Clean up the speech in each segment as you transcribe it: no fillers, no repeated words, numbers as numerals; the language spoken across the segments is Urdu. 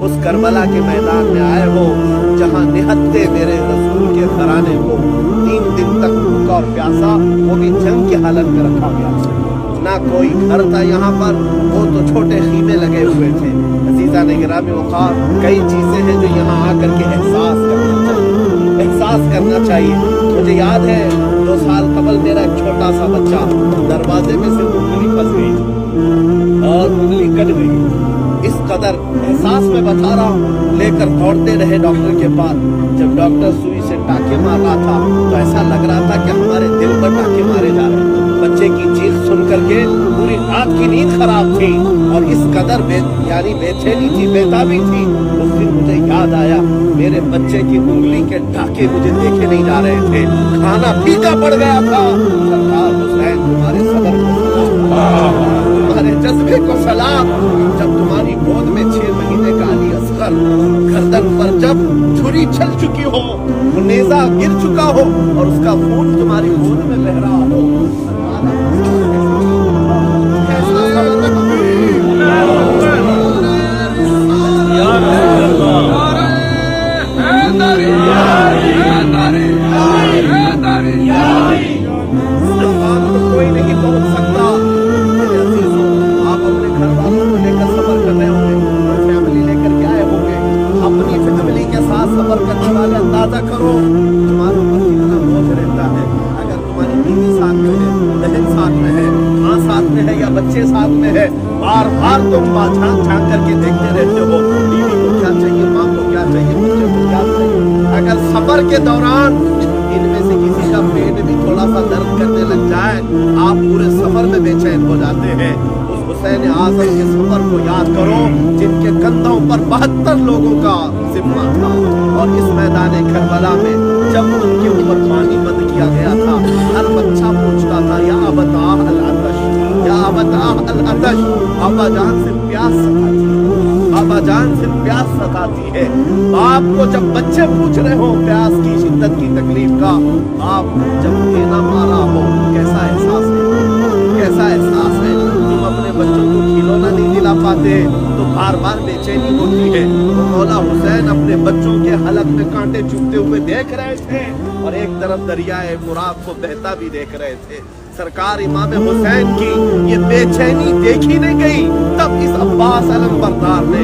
اس کربلا کے میدان میں آئے ہو جہاں نہتے میرے رسول کے گھرانے کو 3 دن تک بھوکا اور پیاسا، وہ بھی جنگ کی حالت میں رکھا گیا، نہ کوئی گھر تھا یہاں پر، وہ تو چھوٹے خیمے لگے ہوئے تھے۔ عزیزان گرامی وقار، کئی چیزیں ہیں جو یہاں آ کر کے احساس کرنا چاہیے۔ مجھے یاد ہے 2 سال قبل میرا ایک چھوٹا سا بچہ دروازے میں سے انگلی پھنس گئی اور انگلی کٹ گئی۔ اس قدر احساس میں بتا رہا ہوں، لے کر دوڑتے رہے ڈاکٹر کے پاس۔ جب ڈاکٹر سوئی سے ٹانکے مار رہا تھا تو ایسا لگ رہا تھا کہ ہمارے دل پر ٹانکے مارے جا رہے ہیں۔ بچے کی چیخ سن کر کے پوری رات کی نیند خراب تھی اور اس قدر بے چینی تھی، بیتابی تھی۔ اس دن مجھے یاد آیا میرے بچے کی انگلی کے ٹانکے مجھے دیکھے نہیں جا رہے تھے، کھانا پھیکا پڑ گیا تھا۔ سرکار حسین تمہارے صبر کو سلام، تمہارے جذبے کو سلام۔ جب تمہاری گود میں 6 مہینے کا علی اصغر گردن پر جب چھری چل چکی ہو، وہ نیزہ گر چکا ہو اور اس کا خون تمہاری گود میں بہ رہا ہو، کوئی نہیں پہنچ سکتا۔ میرے عزیزوں، آپ اپنے گھر والوں کو لے کر سفر کر رہے ہوں گے اور فیملی لے کر کے آئے ہوں گے، اپنی فیملی کے ساتھ سفر کرنے والے اندازہ کرو تمہارے اوپر کتنا بوجھ رہتا ہے۔ اگر تمہاری بیوی ساتھ میں ہے، بہن ساتھ میں ہے، ماں ساتھ میں ہے یا بچے ساتھ میں ہے، بار بار تم جھانک کر کے دیکھتے رہتے ہو بیوی کو کیا چاہیے، ماں کو کیا چاہیے، بچے کو کیا چاہیے۔ اگر سفر کے دوران ان میں سے کسی کا پیٹ بھی تھوڑا سا درد کرنے لگ جائے، آپ پورے سفر میں بے چین ہو جاتے ہیں۔ اس حسین اعظم کے سفر کو یاد کرو جن کے کندھوں پر 72 لوگوں کا ذمہ تھا، اور اس میدان کربلا میں جب ان کے اوپر پانی بند کیا گیا تھا، ہر بچہ پوچھتا تھا یا ابتا العطش، یا ابتا العطش، ابا جان سے پیاس ستاتی ہے، ابا جان سے پیاس ستاتی ہے۔ باپ کو جب بچے پوچھ رہے ہو پیاس کی شدت کی تکلیف کا، باپ جب دینا مارا ہو، کیسا احساس ہے، کیسا احساس ہے۔ تم اپنے بچوں کو کھلونا نہیں دلا پاتے تو بار بار بے چینی ہوتی ہے۔ تو مولا حسین اپنے بچوں کے حلق میں کانٹے چبھتے ہوئے دیکھ رہے تھے اور ایک طرف دریائے فرات کو بہتا بھی دیکھ رہے تھے۔ سرکار امام حسین کی یہ بے چینی دیکھی نہیں گئی، تب اس عباس علمبردار نے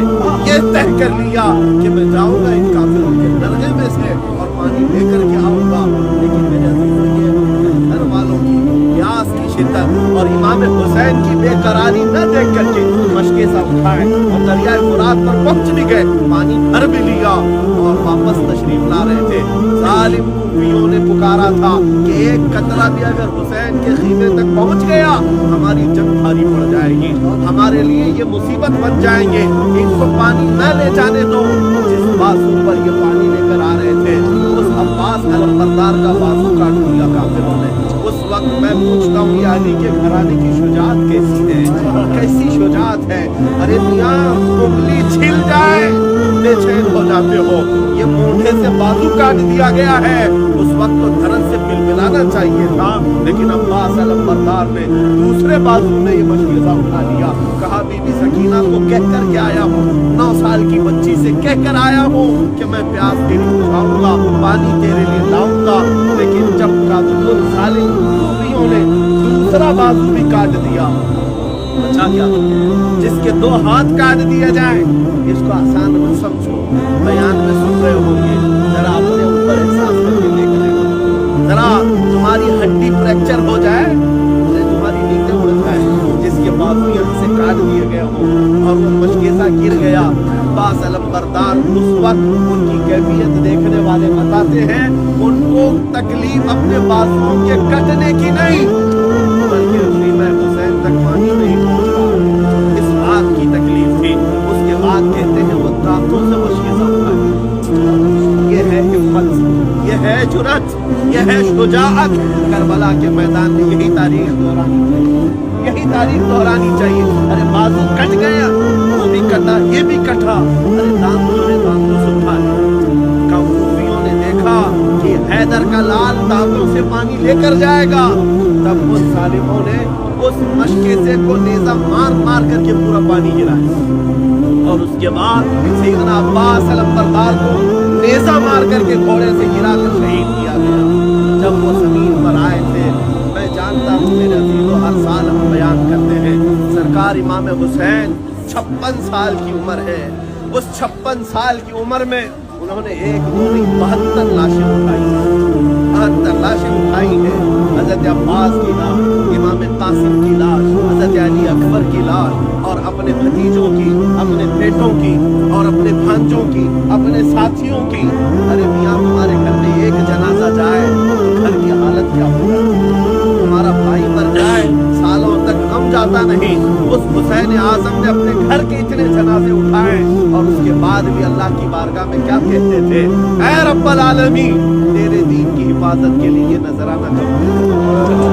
یہ طے کر لیا کہ میں جاؤں گا ان کافروں کے درگاہ میں سے اور پانی لے کر کے آؤں گا، لیکن میرے گھر والوں کی پیاس کی شدت اور امام حسین کی بے قراری نہ دیکھ کر کے مشکے سا اٹھائے اور دریائے فرات پر پہنچ بھی گئے، پانی بھر بھی لیا اور واپس تشریف لا رہے تھے۔ ظالم کوفیوں نے پکارا تھا کہ ایک قطرہ بھی اگر حسین کے خیمے تک پہنچ گیا ہماری جنگ بھاری پڑ جائے گی، ہمارے لیے یہ مصیبت بن جائیں گے، ان کو پانی نہ لے جانے دو۔ جس بازو پر یہ پانی لے کر آ رہے تھے اس عباس علمبردار کا بازو کاٹ دیا کافروں نے۔ اس وقت میں پوچھتا ہوں یہ علی کے گھرانے کی شجاعت کیسی ہے، کیسی شجاعت ہے۔ ارے میاں انگلی چھل جائے بے چین ہو جاتے ہو، یہ مونڈھے سے بازو کاٹ دیا گیا ہے، اس وقت تو درد سے بلبلانا چاہیے تھا، لیکن عباس علمبردار نے دوسرے بازو میں یہ مشکزہ اٹھا لیا۔ کہا بی بی سکینہ کو کہہ کر کے آیا ہوں، 9 سال کی بچی سے کہہ کر آیا ہوں کہ میں پیاس تیری بجھاؤں گا، پانی تیرے لیے لاؤں گا، لیکن جب کافر ظالم کوفیوں نے دوسرا بازو بھی کاٹ دیا، بچا کیا؟ جس کے 2 ہاتھ کاٹ دیے جائیں، اس کو آسان مت سمجھو، بیان میں سن رہے ہوں گے، ذرا اپنے اوپر احساس کر کے دیکھ لیں، ذرا تمہاری ہڈی فریکچر ہو جائے، تمہاری نیندیں اڑ جائے، جس کے بازو یہاں سے کاٹ دیے گئے ہوں اور وہ مشکیزہ گر گیا۔ عباس علمبردار اس وقت ان کی کیفیت دیکھنے والے بتاتے ہیں ان کو تکلیف اپنے بازوؤں کے کٹنے کی نہیں بلکہ خیمہ حسین تک پانی نہیں پہنچا، اس بات کی تکلیف تھی۔ اس کے بعد کہتے ہیں وہ دانتوں سے مشکیزہ اٹھائے۔ یہ ہے ہمت، یہ ہے جرأت، یہ ہے شجاعت۔ کربلا کے میدان میں یہی تاریخ دہرانی چاہیے، یہی تاریخ دہرانی چاہیے۔ ارے بازو کٹ گیا، وہ بھی کٹا، یہ بھی کٹا، ارے دانتوں سے اٹھا لیا۔ کوفیوں نے دیکھا کہ حیدر کا لال دانتوں سے پانی لے کر جائے گا، تب اس ظالموں نے اس مشکیزے کو نیزہ مار مار کر کے پورا پانی گرایا۔ اور اس کے بعد سیدنا عباس علمبردار کو نیزہ مار کر کے گھوڑے سے گرا کر شہید کیا گیا۔ جب وہ زمین پر آئے تھے، میں جانتا ہوں میرے عزیزو، ہر سال ہم بیان کرتے ہیں، سرکار امام حسین 56 سال کی عمر ہے۔ اس 56 سال کی عمر میں انہوں نے ایک دو نہیں 72 لاشیں اٹھائی ہیں، 72 لاشیں اٹھائی ہیں۔ حضرت عباس کی لاش، امام قاسم کی لاش، حضرت علی اکبر کی لاش، اور اپنے بھتیجوں کی، اپنے بیٹوں کی، اور اپنے بھانجوں کی، اپنے ساتھیوں کی۔ ارے میاں، تمہارے گھر میں ایک جنازہ جائے تو گھر کی حالت کیا ہوگا؟ تمہارا بھائی مر جائے سالوں تک غم جاتا نہیں۔ اس حسین اعظم نے اپنے گھر کے اتنے جنازے اٹھائے، اور اس کے بعد بھی اللہ کی بارگاہ میں کیا کہتے تھے؟ اے رب العالمین، تیرے دین کی حفاظت کے لیے یہ نذرانہ قبول کر۔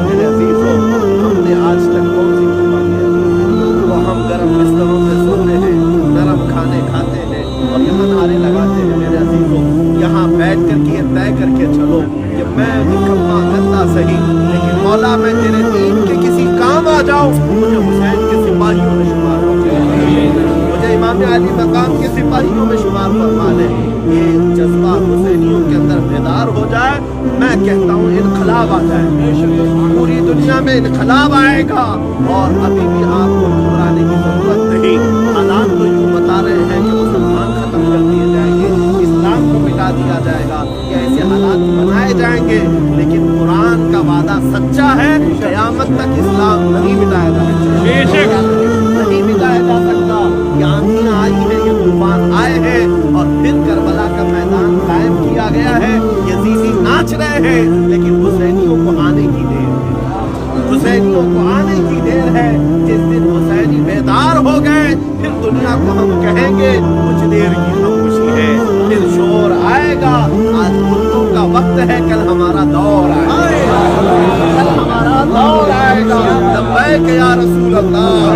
میرے عزیزو، ہم نے آج تک کون سی قربانی دی؟ وہ ہم گرم بستروں میں سوتے ہیں، نرم کھانے کھاتے ہیں، اور یہاں نعرے لگاتے ہیں۔ میرے عزیزو، یہاں بیٹھ کر کے یہ طے کر کے چلو کہ میں نکما گندا صحیح، لیکن مولا میں تیرے دین کے کسی کام آ جاؤں، مجھے حسین کے سپاہیوں میں شمار فرما، مجھے امام علی مقام کے سپاہیوں میں شمار فرما لے۔ یہ جذبہ حسینیوں کے اندر بیدار ہو جائے، میں کہتا ہوں انقلاب آ جائے، پوری دنیا میں انقلاب آئے گا۔ اور ابھی بھی آپ کو گھبرانے کی ضرورت نہیں۔ حالات تو یوں بتا رہے ہیں کہ مسلمان ختم کر دیے جائیں گے، اسلام کو مٹا دیا جائے گا، یا ایسے حالات بنائے جائیں گے، لیکن قرآن کا وعدہ سچا ہے، قیامت تک اسلام نہیں مٹایا جا سکتا، نہیں مٹایا جا سکتا۔ یہ آندیاں آئی ہیں، یہ طوفان آئے ہیں، اور پھر کربلا کا میدان قائم کیا گیا ہے۔ یزیدی ناچ رہے ہیں، لیکن حسینیوں کو آنے کی دیر ہے، حسینیوں کو آنے کی دیر ہے۔ جس دن حسینی بیدار ہو گئے، پھر دنیا کو ہم کہیں گے کچھ دیر کی خاموشی ہے، پھر شور آئے گا۔ آج مردوں کا وقت ہے، کل ہمارا دور آئے گا، کل ہمارا دور آئے گا۔ لبیک یا رسول اللہ،